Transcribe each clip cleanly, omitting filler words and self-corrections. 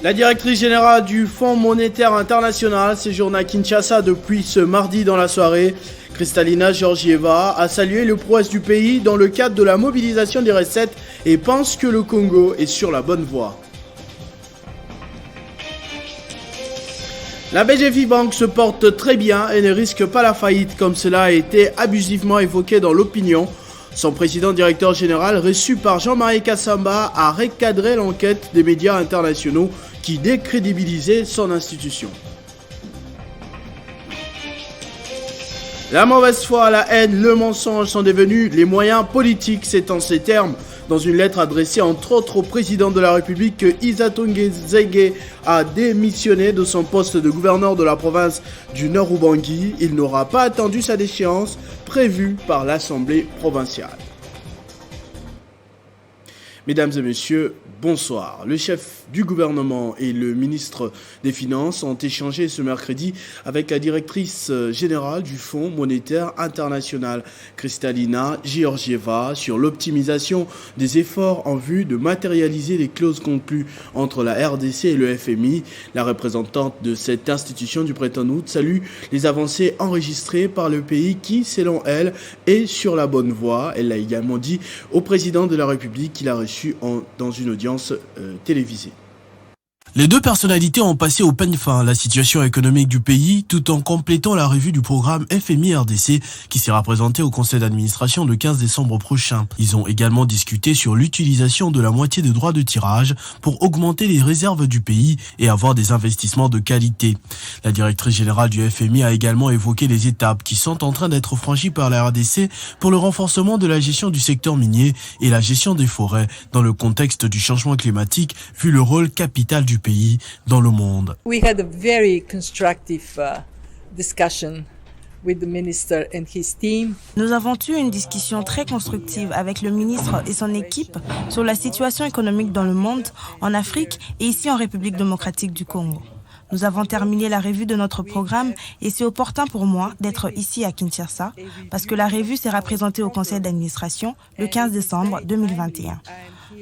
La directrice générale du Fonds monétaire international séjourne à Kinshasa depuis ce mardi dans la soirée. Kristalina Georgieva a salué le prouesse du pays dans le cadre de la mobilisation des recettes et pense que le Congo est sur la bonne voie. La BGF Bank se porte très bien et ne risque pas la faillite comme cela a été abusivement évoqué dans l'opinion. Son président directeur général, reçu par Jean-Marie Kassamba, a recadré l'enquête des médias internationaux qui décrédibilisaient son institution. La mauvaise foi, la haine, le mensonge sont devenus les moyens politiques, c'est en ces termes. Dans une lettre adressée entre autres au président de la République que Isa Tungezege a démissionné de son poste de gouverneur de la province du Nord-Ubangi. Il n'aura pas attendu sa déchéance prévue par l'Assemblée provinciale. Mesdames et messieurs, bonsoir. Le chef du gouvernement et le ministre des Finances ont échangé ce mercredi avec la directrice générale du Fonds monétaire international, Kristalina Georgieva, sur l'optimisation des efforts en vue de matérialiser les clauses conclues entre la RDC et le FMI. La représentante de cette institution du Bretton Woods salue les avancées enregistrées par le pays qui, selon elle, est sur la bonne voie. Elle l'a également dit au président de la République qu'il a reçu dans une audience télévisée. Les deux personnalités ont passé au peigne fin la situation économique du pays tout en complétant la revue du programme FMI-RDC qui sera présenté au conseil d'administration le 15 décembre prochain. Ils ont également discuté sur l'utilisation de la moitié des droits de tirage pour augmenter les réserves du pays et avoir des investissements de qualité. La directrice générale du FMI a également évoqué les étapes qui sont en train d'être franchies par la RDC pour le renforcement de la gestion du secteur minier et la gestion des forêts dans le contexte du changement climatique vu le rôle capital du pays dans le monde. We had a very constructive discussion with the minister and his team. Nous avons eu une discussion très constructive avec le ministre et son équipe sur la situation économique dans le monde, en Afrique et ici en République démocratique du Congo. Nous avons terminé la revue de notre programme et c'est opportun pour moi d'être ici à Kinshasa parce que la revue sera présentée au conseil d'administration le 15 décembre 2021.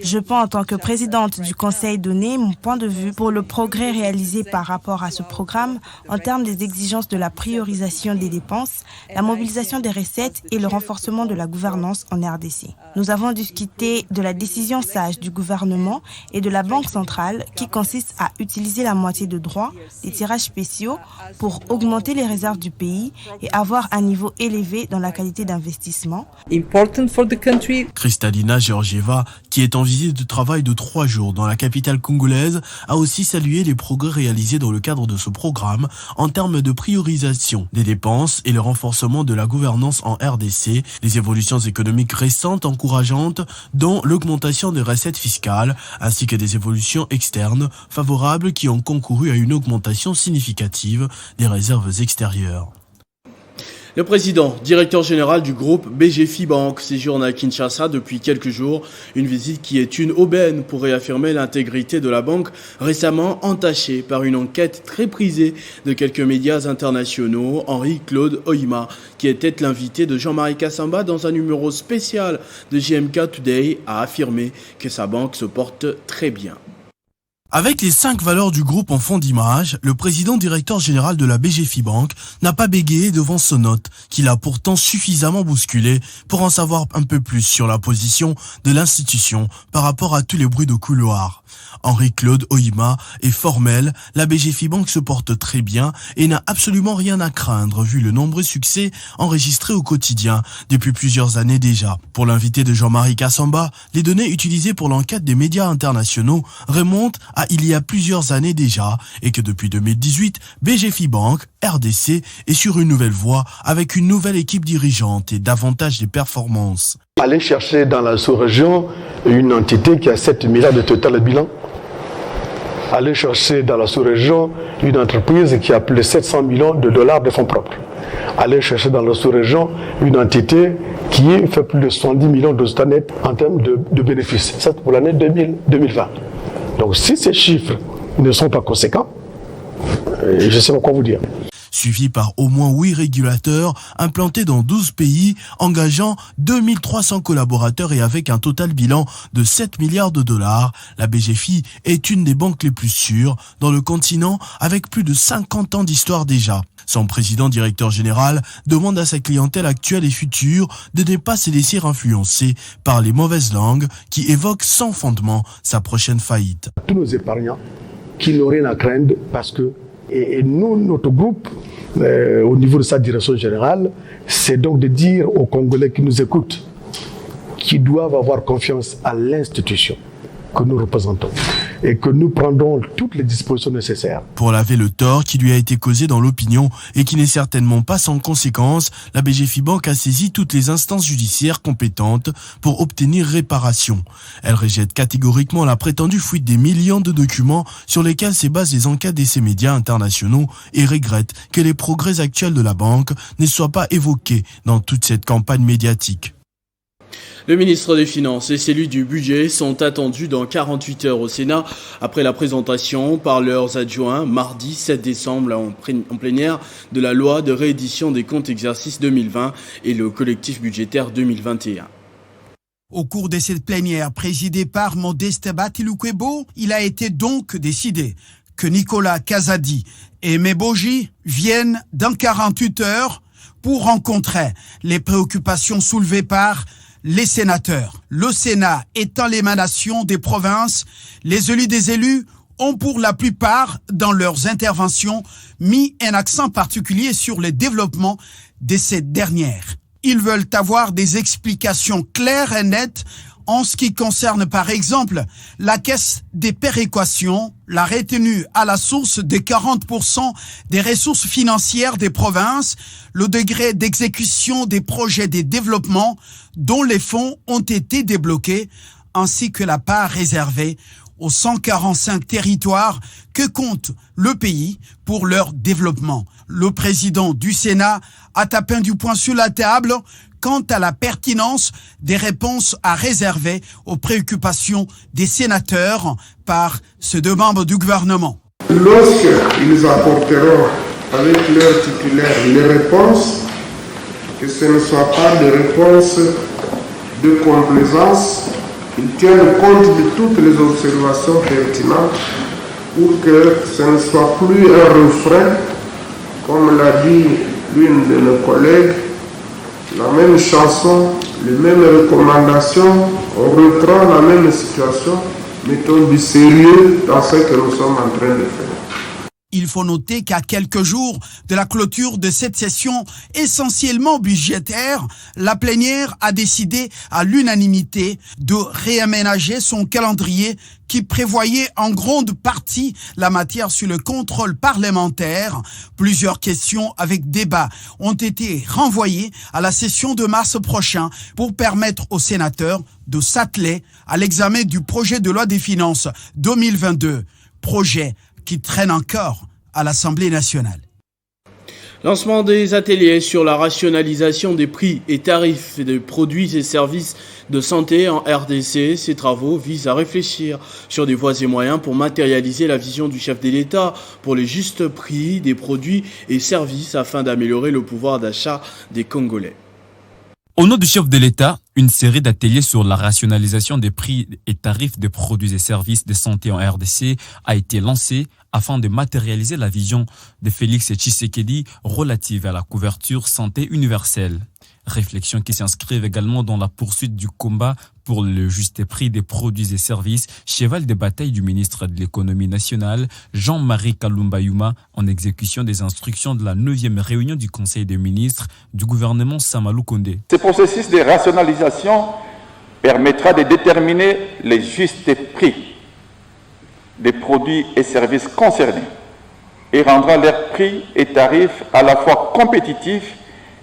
Je peux en tant que présidente du conseil donner mon point de vue pour le progrès réalisé par rapport à ce programme en termes des exigences de la priorisation des dépenses, la mobilisation des recettes et le renforcement de la gouvernance en RDC. Nous avons discuté de la décision sage du gouvernement et de la Banque centrale qui consiste à utiliser la moitié de droits, des tirages spéciaux pour augmenter les réserves du pays et avoir un niveau élevé dans la qualité d'investissement. Important for the country. Kristalina Georgieva, qui est en visite de travail de 3 jours dans la capitale congolaise, a aussi salué les progrès réalisés dans le cadre de ce programme en termes de priorisation des dépenses et le renforcement de la gouvernance en RDC, les évolutions économiques récentes encourageantes dont l'augmentation des recettes fiscales ainsi que des évolutions externes favorables qui ont concouru à une augmentation significative des réserves extérieures. Le président, directeur général du groupe BGF Bank séjourne à Kinshasa depuis quelques jours, une visite qui est une aubaine pour réaffirmer l'intégrité de la banque récemment entachée par une enquête très prisée de quelques médias internationaux. Henri-Claude Ohima, qui était l'invité de Jean-Marie Kassamba dans un numéro spécial de GMK Today, a affirmé que sa banque se porte très bien. Avec les 5 valeurs du groupe en fond d'image, le président directeur général de la BGF Bank n'a pas bégayé devant son hôte, qu'il a pourtant suffisamment bousculé pour en savoir un peu plus sur la position de l'institution par rapport à tous les bruits de couloir. Henri-Claude Ohima est formel, la BGF Bank se porte très bien et n'a absolument rien à craindre vu le nombreux succès enregistrés au quotidien depuis plusieurs années déjà. Pour l'invité de Jean-Marie Kassamba, les données utilisées pour l'enquête des médias internationaux remontent à il y a plusieurs années déjà et que depuis 2018, BGF Bank, RDC, est sur une nouvelle voie avec une nouvelle équipe dirigeante et davantage de performances. Aller chercher dans la sous-région une entité qui a 7 milliards de total bilan. Aller chercher dans la sous-région une entreprise qui a plus de 700 millions de dollars de fonds propres. Aller chercher dans la sous-région une entité qui fait plus de 70 millions de dollars nets en termes de bénéfices. Ça, pour l'année 2020. Donc si ces chiffres ne sont pas conséquents, je ne sais pas quoi vous dire. suivi par au moins 8 régulateurs implantés dans 12 pays, engageant 2300 collaborateurs et avec un total bilan de 7 milliards de dollars. La BGFI est une des banques les plus sûres dans le continent avec plus de 50 ans d'histoire déjà. Son président directeur général demande à sa clientèle actuelle et future de ne pas se laisser influencer par les mauvaises langues qui évoquent sans fondement sa prochaine faillite. Tous nos épargnants qui n'ont rien à craindre parce que, et nous, notre groupe, au niveau de sa direction générale, c'est donc de dire aux Congolais qui nous écoutent qu'ils doivent avoir confiance à l'institution que nous représentons et que nous prendrons toutes les dispositions nécessaires. Pour laver le tort qui lui a été causé dans l'opinion et qui n'est certainement pas sans conséquence, la BGFI Bank a saisi toutes les instances judiciaires compétentes pour obtenir réparation. Elle rejette catégoriquement la prétendue fuite des millions de documents sur lesquels se basent les enquêtes de ces médias internationaux et regrette que les progrès actuels de la banque ne soient pas évoqués dans toute cette campagne médiatique. Le ministre des Finances et celui du Budget sont attendus dans 48 heures au Sénat après la présentation par leurs adjoints mardi 7 décembre en plénière de la loi de réédition des comptes exercice 2020 et le collectif budgétaire 2021. Au cours de cette plénière présidée par Modeste Batiloukwebo, il a été donc décidé que Nicolas Kazadi et Meboji viennent dans 48 heures pour rencontrer les préoccupations soulevées par les sénateurs. Le Sénat étant l'émanation des provinces, les élus des élus ont pour la plupart, dans leurs interventions, mis un accent particulier sur le développement de ces dernières. Ils veulent avoir des explications claires et nettes en ce qui concerne par exemple la caisse des péréquations, la retenue à la source de 40% des ressources financières des provinces, le degré d'exécution des projets de développement dont les fonds ont été débloqués, ainsi que la part réservée aux 145 territoires que compte le pays pour leur développement. Le président du Sénat a tapé du poing sur la table quant à la pertinence des réponses à réserver aux préoccupations des sénateurs par ces deux membres du gouvernement. Lorsqu'ils apporteront avec leurs titulaires les réponses, que ce ne soit pas des réponses de complaisance, ils tiennent compte de toutes les observations pertinentes pour que ce ne soit plus un refrain, comme l'a dit l'une de nos collègues, la même chanson, les mêmes recommandations, on reprend la même situation, mettons du sérieux dans ce que nous sommes en train de faire. Il faut noter qu'à quelques jours de la clôture de cette session essentiellement budgétaire, la plénière a décidé à l'unanimité de réaménager son calendrier qui prévoyait en grande partie la matière sur le contrôle parlementaire. Plusieurs questions avec débat ont été renvoyées à la session de mars prochain pour permettre aux sénateurs de s'atteler à l'examen du projet de loi des finances 2022, projet qui traîne encore à l'Assemblée nationale. Lancement des ateliers sur la rationalisation des prix et tarifs des produits et services de santé en RDC. Ces travaux visent à réfléchir sur des voies et moyens pour matérialiser la vision du chef de l'État pour les justes prix des produits et services afin d'améliorer le pouvoir d'achat des Congolais. Au nom du chef de l'État, une série d'ateliers sur la rationalisation des prix et tarifs des produits et services de santé en RDC a été lancée afin de matérialiser la vision de Félix Tshisekedi relative à la couverture santé universelle. Réflexions qui s'inscrivent également dans la poursuite du combat pour le juste prix des produits et services, cheval de bataille du ministre de l'économie nationale, Jean-Marie Kalumba Yuma, en exécution des instructions de la 9e réunion du Conseil des ministres du gouvernement Samalou Kondé. Ce processus de rationalisation permettra de déterminer les justes prix des produits et services concernés et rendra leurs prix et tarifs à la fois compétitifs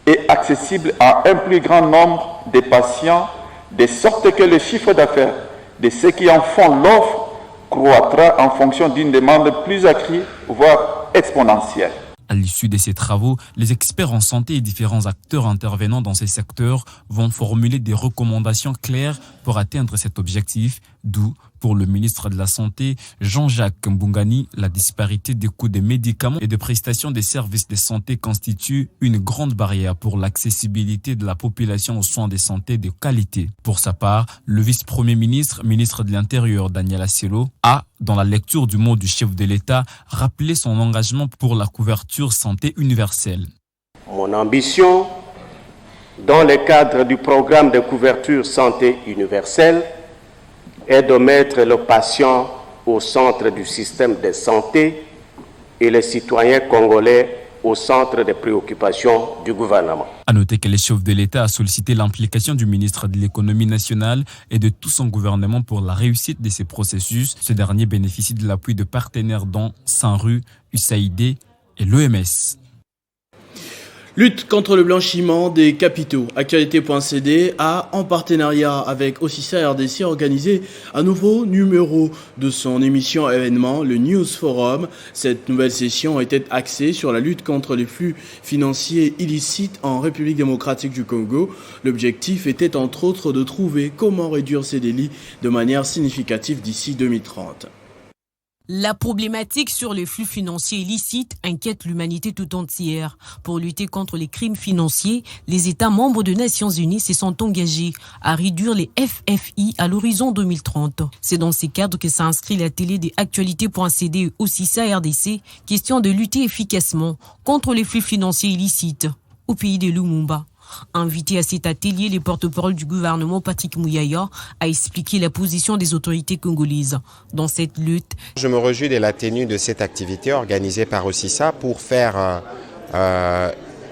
et accessibles à un plus grand nombre de patients, de sorte que le chiffre d'affaires de ceux qui en font l'offre croîtra en fonction d'une demande plus accrue, voire exponentielle. À l'issue de ces travaux, les experts en santé et différents acteurs intervenant dans ces secteurs vont formuler des recommandations claires pour atteindre cet objectif, d'où Pour le ministre de la Santé, Jean-Jacques Mbungani, la disparité des coûts des médicaments et de prestations des services de santé constitue une grande barrière pour l'accessibilité de la population aux soins de santé de qualité. Pour sa part, le vice-premier ministre, ministre de l'Intérieur, Daniel Asielo, a, dans la lecture du mot du chef de l'État, rappelé son engagement pour la couverture santé universelle. Mon ambition, dans le cadre du programme de couverture santé universelle, est de mettre le patient au centre du système de santé et les citoyens congolais au centre des préoccupations du gouvernement. À noter que le chef de l'État a sollicité l'implication du ministre de l'économie nationale et de tout son gouvernement pour la réussite de ces processus. Ce dernier bénéficie de l'appui de partenaires dont Sanru, USAID et l'OMS. Lutte contre le blanchiment des capitaux. Actualité.cd a, en partenariat avec Ocisa RDC, organisé un nouveau numéro de son émission événement, le News Forum. Cette nouvelle session était axée sur la lutte contre les flux financiers illicites en République démocratique du Congo. L'objectif était entre autres de trouver comment réduire ces délits de manière significative d'ici 2030. La problématique sur les flux financiers illicites inquiète l'humanité tout entière. Pour lutter contre les crimes financiers, les États membres des Nations Unies se sont engagés à réduire les FFI à l'horizon 2030. C'est dans ces cadres que s'inscrit la télé des Actualité.cd et Ocisa RDC, question de lutter efficacement contre les flux financiers illicites au pays de Lumumba. Invité à cet atelier, le porte-parole du gouvernement Patrick Mouyaya a expliqué la position des autorités congolaises dans cette lutte. Je me réjouis de la tenue de cette activité organisée par Ocisa pour faire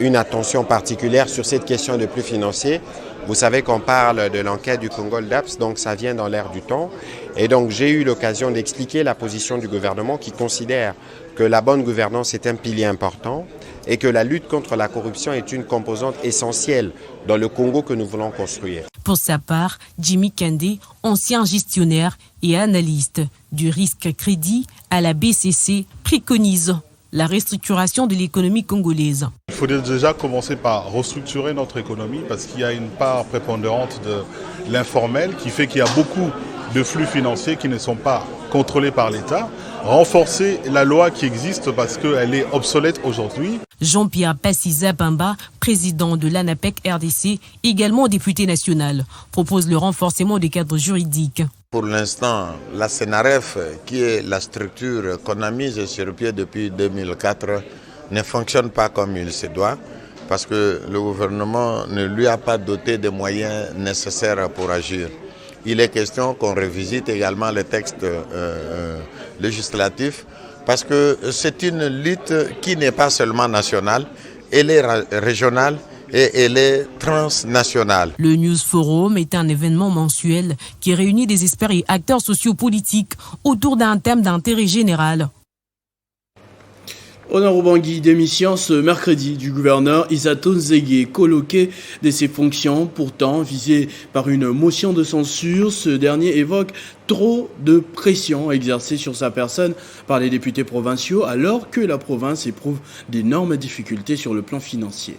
une attention particulière sur cette question de flux financiers. Vous savez qu'on parle de l'enquête du Congo DAPS, donc ça vient dans l'air du temps. Et donc j'ai eu l'occasion d'expliquer la position du gouvernement qui considère que la bonne gouvernance est un pilier important et que la lutte contre la corruption est une composante essentielle dans le Congo que nous voulons construire. Pour sa part, Jimmy Kandé, ancien gestionnaire et analyste du risque crédit à la BCC, préconise la restructuration de l'économie congolaise. Il faut déjà commencer par restructurer notre économie parce qu'il y a une part prépondérante de l'informel qui fait qu'il y a beaucoup de flux financiers qui ne sont pas contrôlés par l'État. Renforcer la loi qui existe parce qu'elle est obsolète aujourd'hui. Jean-Pierre Passiza Bamba, président de l'ANAPEC RDC, également député national, propose le renforcement des cadres juridiques. Pour l'instant, la CNRF, qui est la structure qu'on a mise sur pied depuis 2004, ne fonctionne pas comme il se doit parce que le gouvernement ne lui a pas doté des moyens nécessaires pour agir. Il est question qu'on revisite également le texte législatif parce que c'est une lutte qui n'est pas seulement nationale, elle est régionale et elle est transnationale. Le News Forum est un événement mensuel qui réunit des experts et acteurs sociopolitiques autour d'un thème d'intérêt général. Honor Ubangui, démission ce mercredi du gouverneur Isato Nzege, colloqué de ses fonctions, pourtant visé par une motion de censure. Ce dernier évoque trop de pression exercée sur sa personne par les députés provinciaux alors que la province éprouve d'énormes difficultés sur le plan financier.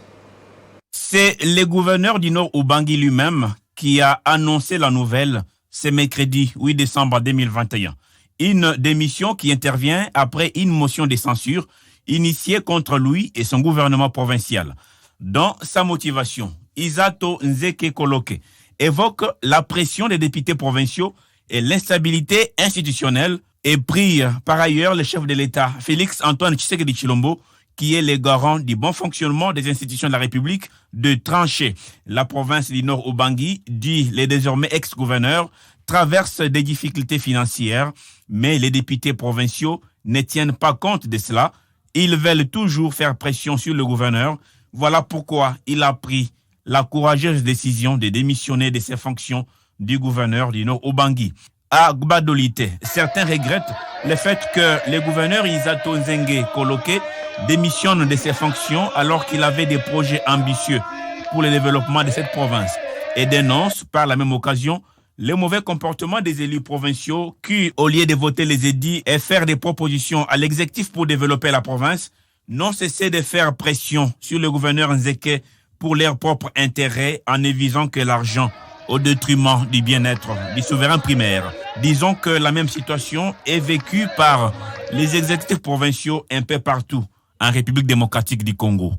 C'est le gouverneur du Nord Ubangui lui-même qui a annoncé la nouvelle ce mercredi 8 décembre 2021. Une démission qui intervient après une motion de censure initiée contre lui et son gouvernement provincial. Dans sa motivation, Isato Nzeke Koloke évoque la pression des députés provinciaux et l'instabilité institutionnelle et prie par ailleurs le chef de l'État, Félix Antoine Tshisekedi Tshilombo, qui est le garant du bon fonctionnement des institutions de la République, de trancher. La province du Nord Ubangui, dit le désormais ex-gouverneur, traverse des difficultés financières, mais les députés provinciaux ne tiennent pas compte de cela. Ils veulent toujours faire pression sur le gouverneur. Voilà pourquoi il a pris la courageuse décision de démissionner de ses fonctions du gouverneur du Nord Ubangui. À Gbadolite, certains regrettent le fait que le gouverneur Isato Nzenge Koloke démissionne de ses fonctions alors qu'il avait des projets ambitieux pour le développement de cette province et dénonce par la même occasion le mauvais comportement des élus provinciaux qui, au lieu de voter les édits et faire des propositions à l'exécutif pour développer la province, n'ont cessé de faire pression sur le gouverneur Nzeke pour leur propre intérêt en évisant que l'argent au détriment du bien-être du souverain primaire. Disons que la même situation est vécue par les exécutifs provinciaux un peu partout en République démocratique du Congo.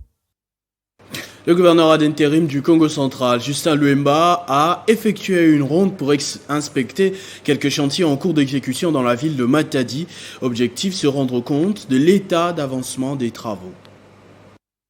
Le gouverneur d'intérim du Congo central, Justin Luemba, a effectué une ronde pour inspecter quelques chantiers en cours d'exécution dans la ville de Matadi. Objectif, se rendre compte de l'état d'avancement des travaux.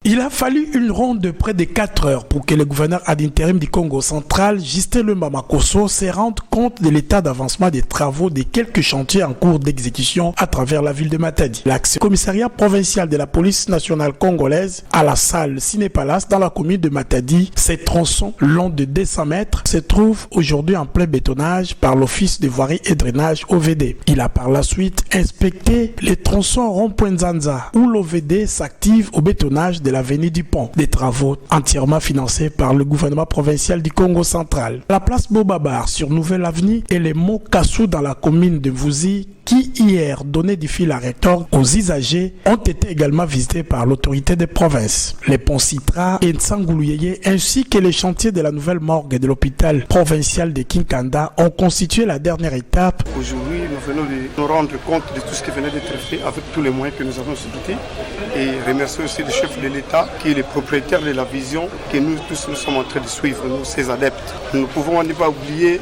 Il a fallu une ronde de près de 4 heures pour que le gouverneur ad interim du Congo central, Justin Luemba Makosso, se rende compte de l'état d'avancement des travaux de quelques chantiers en cours d'exécution à travers la ville de Matadi. L'axe commissariat provincial de la police nationale congolaise à la salle Ciné-Palace dans la commune de Matadi, ces tronçons longs de 200 mètres se trouvent aujourd'hui en plein bétonnage par l'office de voirie et drainage OVD. Il a par la suite inspecté les tronçons rond-point Nzanza où l'OVD s'active au bétonnage de l'avenue du Pont, des travaux entièrement financés par le gouvernement provincial du Congo central. La place Bobabar sur Nouvelle Avenue et les monts Kassou dans la commune de Mvouzi, qui hier donnaient du fil à retordre aux usagers, ont été également visités par l'autorité des provinces. Les ponts Citra et Nsangouluyeye ainsi que les chantiers de la nouvelle morgue de l'hôpital provincial de Kinkanda ont constitué la dernière étape. Aujourd'hui, nous venons de nous rendre compte de tout ce qui venait d'être fait avec tous les moyens que nous avons subis et remercier aussi le chef de l'État qui est le propriétaire de la vision que nous tous nous sommes en train de suivre, nous, ses adeptes. Nous ne pouvons pas oublier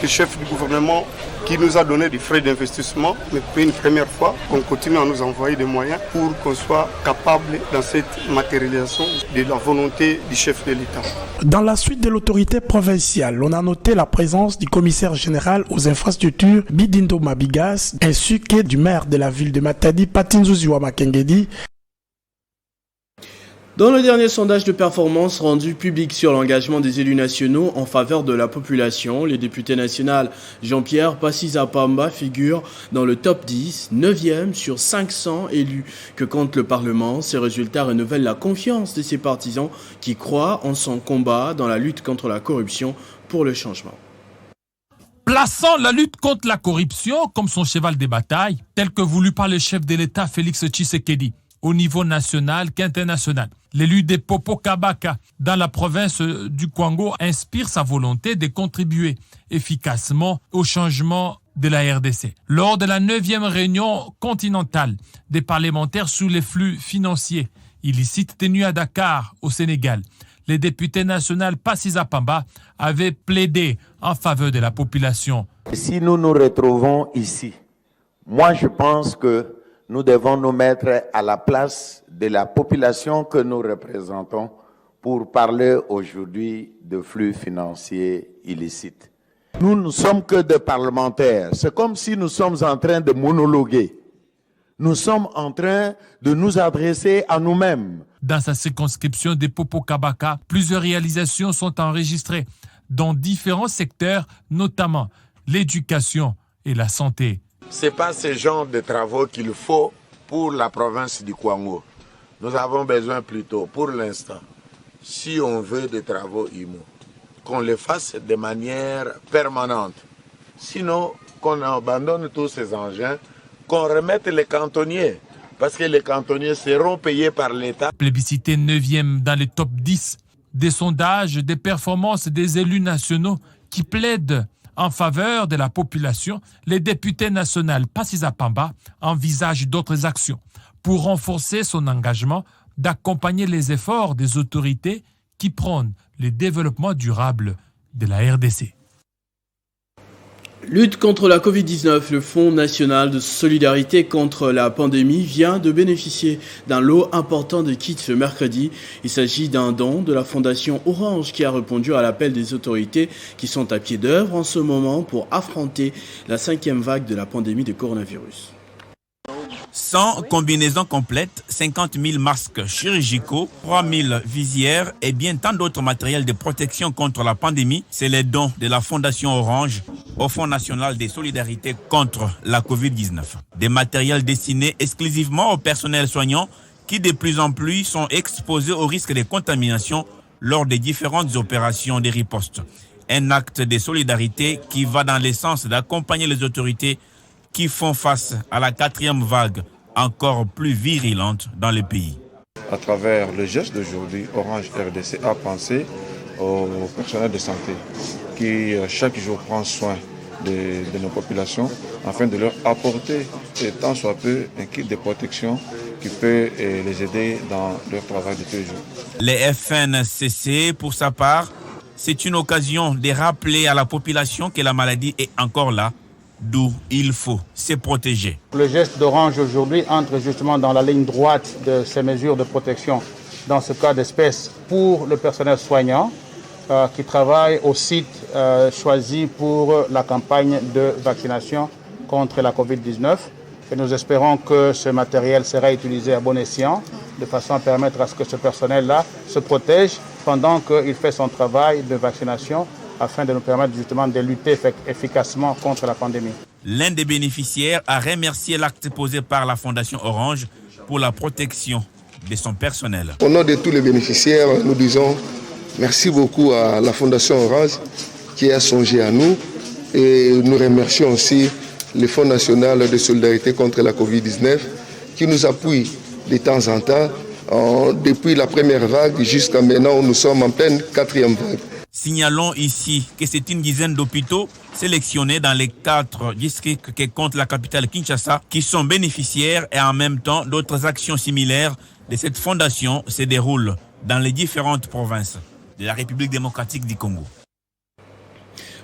le chef du gouvernement qui nous a donné des frais d'investissement, mais pour une première fois, qu'on continue à nous envoyer des moyens pour qu'on soit capable dans cette matérialisation de la volonté du chef de l'État. Dans la suite de l'autorité provinciale, on a noté la présence du commissaire général aux infrastructures Bidindo Mabigas, ainsi que du maire de la ville de Matadi, Patinzuziwa Makengedi. Dans le dernier sondage de performance rendu public sur l'engagement des élus nationaux en faveur de la population, le député national Jean-Pierre Passisa-Pamba figure dans le top 10, 9e sur 500 élus que compte le Parlement. Ces résultats renouvellent la confiance de ses partisans qui croient en son combat dans la lutte contre la corruption pour le changement. Plaçant la lutte contre la corruption comme son cheval de bataille, tel que voulu par le chef de l'État Félix Tshisekedi, au niveau national qu'international. L'élu de Popo Kabaka dans la province du Congo inspire sa volonté de contribuer efficacement au changement de la RDC. Lors de la 9e réunion continentale des parlementaires sur les flux financiers illicites tenue à Dakar, au Sénégal, le député national Passisa Pamba avait plaidé en faveur de la population. Si nous nous retrouvons ici, moi je pense que nous devons nous mettre à la place de la population que nous représentons pour parler aujourd'hui de flux financiers illicites. Nous ne sommes que des parlementaires. C'est comme si nous sommes en train de monologuer. Nous sommes en train de nous adresser à nous-mêmes. Dans sa circonscription de Popo Kabaka, plusieurs réalisations sont enregistrées dans différents secteurs, notamment l'éducation et la santé. Ce n'est pas ce genre de travaux qu'il faut pour la province du Congo. Nous avons besoin plutôt, pour l'instant, si on veut des travaux IMO, qu'on les fasse de manière permanente. Sinon, qu'on abandonne tous ces engins, qu'on remette les cantonniers, parce que les cantonniers seront payés par l'État. Plébiscité 9e dans le top 10 des sondages des performances des élus nationaux qui plaident en faveur de la population, le député national Passisa Pamba envisage d'autres actions pour renforcer son engagement d'accompagner les efforts des autorités qui prônent le développement durable de la RDC. Lutte contre la Covid-19, le Fonds national de solidarité contre la pandémie vient de bénéficier d'un lot important de kits ce mercredi. Il s'agit d'un don de la Fondation Orange qui a répondu à l'appel des autorités qui sont à pied d'œuvre en ce moment pour affronter la 5e vague de la pandémie de coronavirus. 100 combinaisons complètes, 50 000 masques chirurgicaux, 3 000 visières et bien tant d'autres matériels de protection contre la pandémie. C'est les dons de la Fondation Orange au Fonds national de solidarité contre la COVID-19. Des matériels destinés exclusivement au personnel soignant qui de plus en plus sont exposés au risque de contamination lors des différentes opérations de riposte. Un acte de solidarité qui va dans le sens d'accompagner les autorités qui font face à la 4e vague encore plus virulente dans le pays. À travers le geste d'aujourd'hui, Orange RDC a pensé au personnel de santé qui chaque jour prend soin de nos populations afin de leur apporter tant soit peu un kit de protection qui peut les aider dans leur travail de tous les jours. Les FNCC, pour sa part, c'est une occasion de rappeler à la population que la maladie est encore là, d'où il faut se protéger. Le geste d'Orange aujourd'hui entre justement dans la ligne droite de ces mesures de protection, dans ce cas d'espèce pour le personnel soignant qui travaille au site choisi pour la campagne de vaccination contre la Covid-19. Et nous espérons que ce matériel sera utilisé à bon escient, de façon à permettre à ce que ce personnel-là se protège pendant qu'il fait son travail de vaccination, afin de nous permettre justement de lutter efficacement contre la pandémie. L'un des bénéficiaires a remercié l'acte posé par la Fondation Orange pour la protection de son personnel. Au nom de tous les bénéficiaires, nous disons merci beaucoup à la Fondation Orange qui a songé à nous et nous remercions aussi le Fonds national de solidarité contre la Covid-19 qui nous appuie de temps en temps. Depuis la première vague jusqu'à maintenant, nous sommes en pleine 4e vague. Signalons ici que c'est une dizaine d'hôpitaux sélectionnés dans les 4 districts que compte la capitale Kinshasa qui sont bénéficiaires et en même temps d'autres actions similaires de cette fondation se déroulent dans les différentes provinces de la République démocratique du Congo.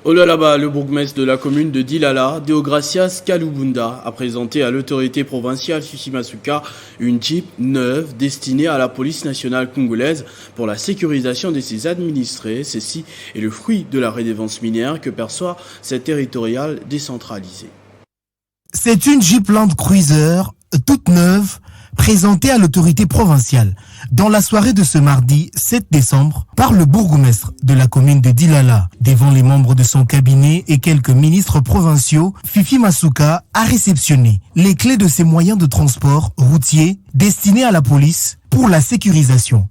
Au Lualaba, le bourgmestre de la commune de Dilala, Deogracias Kalubunda, a présenté à l'autorité provinciale Fifi Masuka une Jeep neuve destinée à la police nationale congolaise pour la sécurisation de ses administrés. Ceci est le fruit de la redevance minière que perçoit cette territoriale décentralisée. C'est une Jeep Land Cruiser toute neuve présentée à l'autorité provinciale dans la soirée de ce mardi 7 décembre par le bourgmestre de la commune de Dilala. Devant les membres de son cabinet et quelques ministres provinciaux, Fifi Masuka a réceptionné les clés de ses moyens de transport routier destinés à la police pour la sécurisation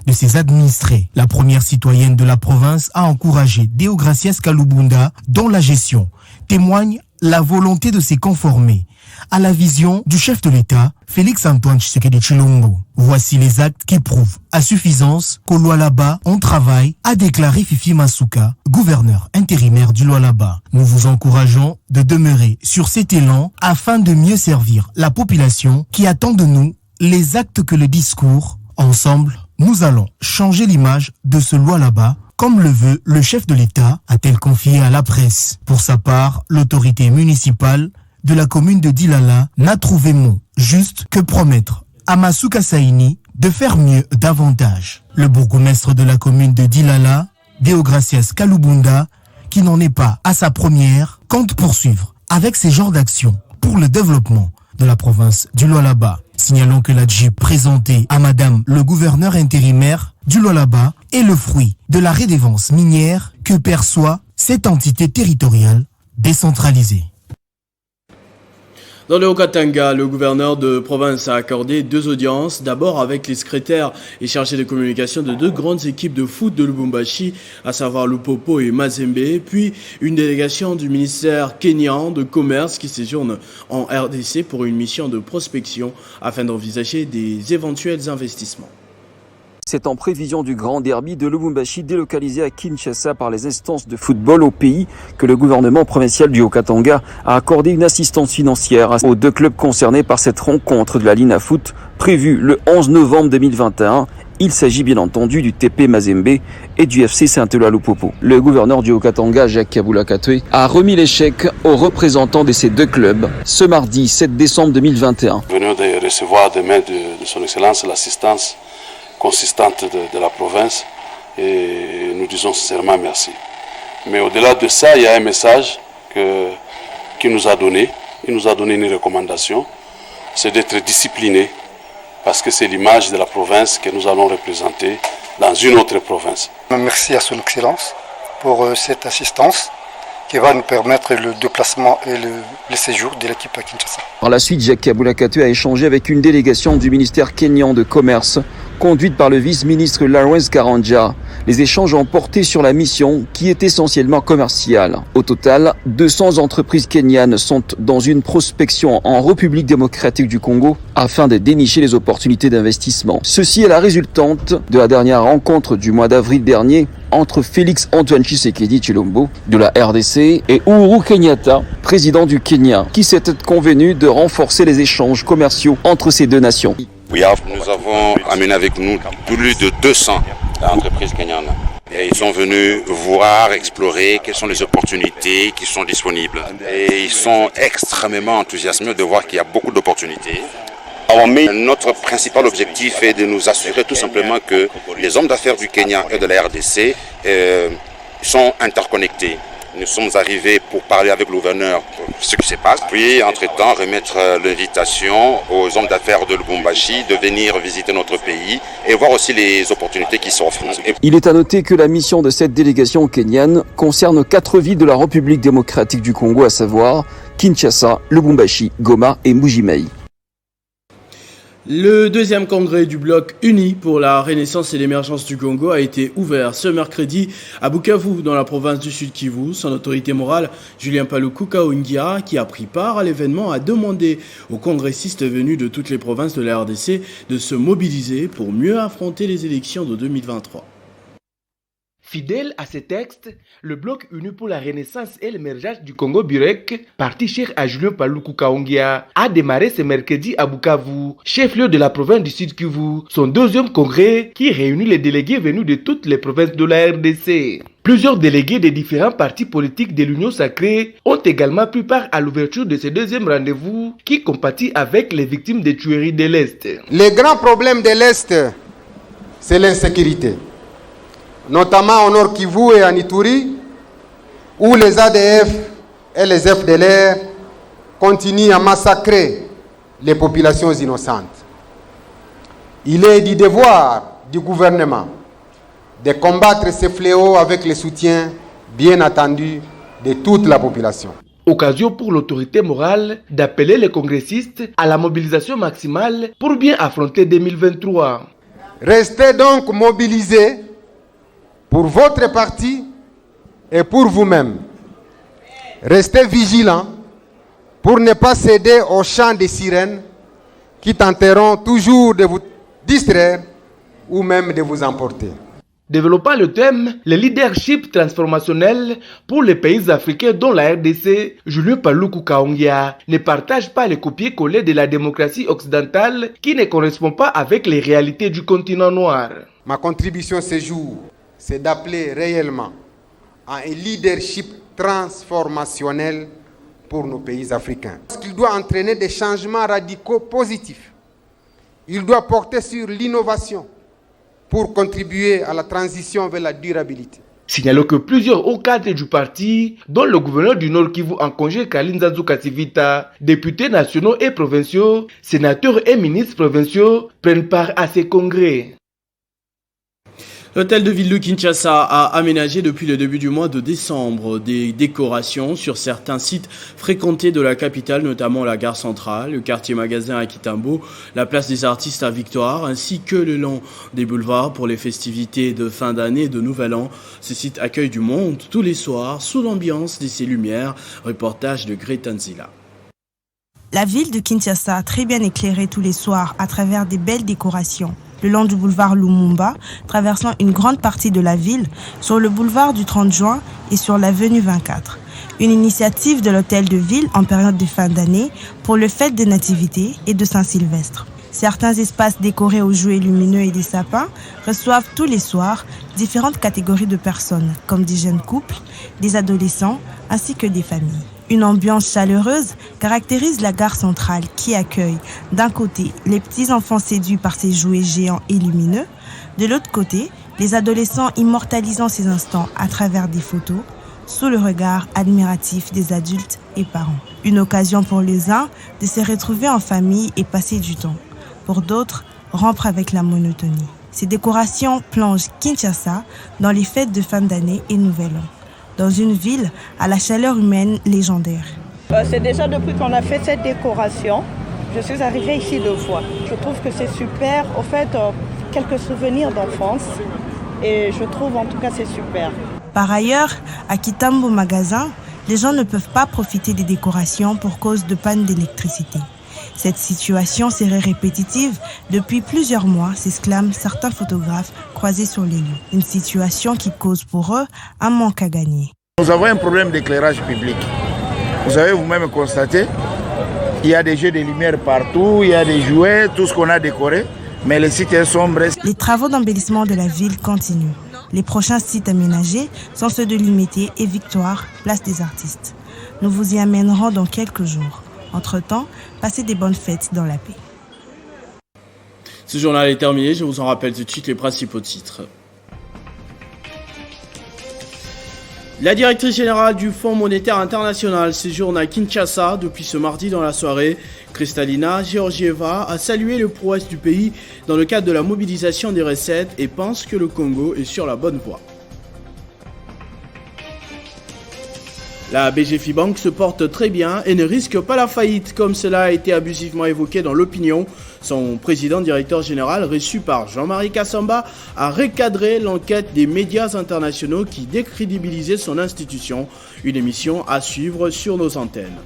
de ses administrés. La première citoyenne de la province a encouragé Deogracias Kalubunda dont la gestion témoigne la volonté de se conformer à la vision du chef de l'État, Félix Antoine Tshisekedi Tshilombo. Voici les actes qui prouvent à suffisance qu'au Lualaba, on travaille, a déclaré Fifi Masuka, gouverneur intérimaire du Lualaba. Nous vous encourageons de demeurer sur cet élan afin de mieux servir la population qui attend de nous les actes que le discours. Ensemble, nous allons changer l'image de ce Lualaba comme le veut le chef de l'État, a-t-elle confié à la presse. Pour sa part, l'autorité municipale de la commune de Dilala n'a trouvé mot juste que promettre à Masuka Saini de faire mieux davantage. Le bourgmestre de la commune de Dilala, Deogracias Kalubunda, qui n'en est pas à sa première, compte poursuivre avec ces genres d'actions pour le développement de la province du Lualaba. Signalons que la Jeep présentée à Madame le gouverneur intérimaire du Lualaba est le fruit de la redevance minière que perçoit cette entité territoriale décentralisée. Dans le Haut-Katanga, le gouverneur de province a accordé 2 audiences, d'abord avec les secrétaires et chargés de communication de 2 grandes équipes de foot de Lubumbashi, à savoir Lupopo et Mazembe, puis une délégation du ministère kényan de commerce qui séjourne en RDC pour une mission de prospection afin d'envisager des éventuels investissements. C'est en prévision du grand derby de Lubumbashi délocalisé à Kinshasa par les instances de football au pays que le gouvernement provincial du Haut-Katanga a accordé une assistance financière aux 2 clubs concernés par cette rencontre de la Lina Foot prévue le 11 novembre 2021. Il s'agit bien entendu du TP Mazembe et du FC Saint-Eloi Lupopo. Le gouverneur du Haut-Katanga, Jacques Kabula Katwe, a remis les chèques aux représentants de ces 2 clubs ce mardi 7 décembre 2021. Venons de recevoir de main de son Excellence l'assistance consistante de la province et nous disons sincèrement merci. Mais au-delà de ça, il y a un message qu'il nous a donné. Il nous a donné une recommandation, c'est d'être discipliné parce que c'est l'image de la province que nous allons représenter dans une autre province. Merci à son Excellence pour cette assistance qui va nous permettre le déplacement et le séjour de l'équipe à Kinshasa. Par la suite, Jacques Kabula Katwe a échangé avec une délégation du ministère kényan de commerce conduite par le vice-ministre Lawrence Karanja. Les échanges ont porté sur la mission qui est essentiellement commerciale. Au total, 200 entreprises kenyanes sont dans une prospection en République démocratique du Congo afin de dénicher les opportunités d'investissement. Ceci est la résultante de la dernière rencontre du mois d'avril dernier entre Félix Antoine Tshisekedi Tshilombo de la RDC et Uhuru Kenyatta, président du Kenya, qui s'était convenu de renforcer les échanges commerciaux entre ces deux nations. Nous avons amené avec nous plus de 200 entreprises kenyanes. Et ils sont venus voir, explorer quelles sont les opportunités qui sont disponibles. Et ils sont extrêmement enthousiasmés de voir qu'il y a beaucoup d'opportunités. Notre principal objectif est de nous assurer tout simplement que les hommes d'affaires du Kenya et de la RDC sont interconnectés. Nous sommes arrivés pour parler avec le gouverneur de ce qui se passe, puis entre-temps remettre l'invitation aux hommes d'affaires de Lubumbashi de venir visiter notre pays et voir aussi les opportunités qui s'offrent. Il est à noter que la mission de cette délégation kenyane concerne 4 villes de la République démocratique du Congo, à savoir Kinshasa, Lubumbashi, Goma et Mbuji-Mayi. Le deuxième congrès du bloc uni pour la renaissance et l'émergence du Congo a été ouvert ce mercredi à Bukavu, dans la province du Sud Kivu. Son autorité morale, Julien Paluku Kaongia, qui a pris part à l'événement, a demandé aux congressistes venus de toutes les provinces de la RDC de se mobiliser pour mieux affronter les élections de 2023. Fidèle à ce texte, le Bloc uni pour la renaissance et l'émergence du Congo Burek, parti cher à Julien Paluku Kaongia, a démarré ce mercredi à Bukavu, chef-lieu de la province du Sud Kivu, son deuxième congrès qui réunit les délégués venus de toutes les provinces de la RDC. Plusieurs délégués des différents partis politiques de l'Union sacrée ont également pris part à l'ouverture de ce deuxième rendez-vous qui compatit avec les victimes des tueries de l'Est. Le grand problème de l'Est, c'est l'insécurité. Notamment au Nord Kivu et en Ituri, où les ADF et les FDLR continuent à massacrer les populations innocentes. Il est du devoir du gouvernement de combattre ces fléaux avec le soutien bien attendu de toute la population. Occasion pour l'autorité morale d'appeler les congressistes à la mobilisation maximale pour bien affronter 2023. Restez donc mobilisés pour votre parti et pour vous-même. Restez vigilants pour ne pas céder aux chants des sirènes qui tenteront toujours de vous distraire ou même de vous emporter. Développant le thème, le leadership transformationnel pour les pays africains dont la RDC, Julien Paluku Kaongia, ne partage pas le copier-coller de la démocratie occidentale qui ne correspond pas avec les réalités du continent noir. Ma contribution ce jour, c'est d'appeler réellement à un leadership transformationnel pour nos pays africains. Il doit entraîner des changements radicaux positifs. Il doit porter sur l'innovation pour contribuer à la transition vers la durabilité. Signalons que plusieurs hauts cadres du parti, dont le gouverneur du Nord Kivu en congé Kalinza Zukasivita, députés nationaux et provinciaux, sénateurs et ministres provinciaux, prennent part à ces congrès. L'hôtel de ville de Kinshasa a aménagé depuis le début du mois de décembre des décorations sur certains sites fréquentés de la capitale, notamment la gare centrale, le quartier magasin à Kitambo, la place des artistes à Victoire, ainsi que le long des boulevards pour les festivités de fin d'année et de nouvel an. Ce site accueille du monde tous les soirs sous l'ambiance de ses lumières. Reportage de Greta Nzila. La ville de Kinshasa, très bien éclairée tous les soirs à travers des belles décorations. Le long du boulevard Lumumba, traversant une grande partie de la ville, sur le boulevard du 30 juin et sur l'avenue 24. Une initiative de l'hôtel de ville en période de fin d'année pour le fête des Nativités et de Saint-Sylvestre. Certains espaces décorés aux jouets lumineux et des sapins reçoivent tous les soirs différentes catégories de personnes, comme des jeunes couples, des adolescents ainsi que des familles. Une ambiance chaleureuse caractérise la gare centrale qui accueille d'un côté les petits enfants séduits par ces jouets géants et lumineux, de l'autre côté les adolescents immortalisant ces instants à travers des photos sous le regard admiratif des adultes et parents. Une occasion pour les uns de se retrouver en famille et passer du temps. Pour d'autres, rompre avec la monotonie. Ces décorations plongent Kinshasa dans les fêtes de fin d'année et Nouvel An, dans une ville à la chaleur humaine légendaire. C'est déjà depuis qu'on a fait cette décoration, je suis arrivée ici 2 fois. Je trouve que c'est super. Au fait, quelques souvenirs d'enfance et je trouve en tout cas c'est super. Par ailleurs, à Kitambo Magasin, les gens ne peuvent pas profiter des décorations pour cause de panne d'électricité. Cette situation serait répétitive depuis plusieurs mois, s'exclament certains photographes croisés sur les lieux. Une situation qui cause pour eux un manque à gagner. Nous avons un problème d'éclairage public. Vous avez vous-même constaté, il y a des jeux de lumière partout, il y a des jouets, tout ce qu'on a décoré, mais le site est sombre. Les travaux d'embellissement de la ville continuent. Les prochains sites aménagés sont ceux de Limité et Victoire, place des artistes. Nous vous y amènerons dans quelques jours. Entre-temps, passez des bonnes fêtes dans la paix. Ce journal est terminé, je vous en rappelle tout de suite les principaux titres. La directrice générale du Fonds monétaire international séjourne à Kinshasa depuis ce mardi dans la soirée. Kristalina Georgieva a salué le prouesse du pays dans le cadre de la mobilisation des recettes et pense que le Congo est sur la bonne voie. La BGFIBank se porte très bien et ne risque pas la faillite, comme cela a été abusivement évoqué dans l'opinion. Son président-directeur général, reçu par Jean-Marie Kassamba, a recadré l'enquête des médias internationaux qui décrédibilisaient son institution. Une émission à suivre sur nos antennes.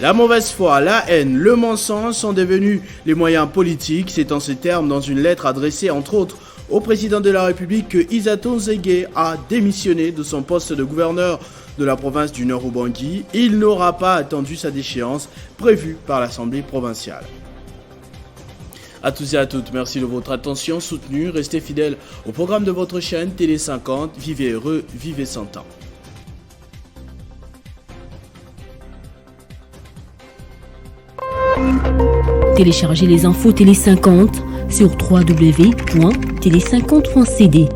La mauvaise foi, la haine, le mensonge sont devenus les moyens politiques. C'est en ces termes dans une lettre adressée entre autres au président de la République que Isato Nzege a démissionné de son poste de gouverneur de la province du Nord-Ubangi. Il n'aura pas attendu sa déchéance prévue par l'Assemblée provinciale. À tous et à toutes, merci de votre attention soutenue. Restez fidèles au programme de votre chaîne Télé 50. Vivez heureux, vivez 100 ans. Téléchargez les infos Télé 50 sur www.tele50.cd.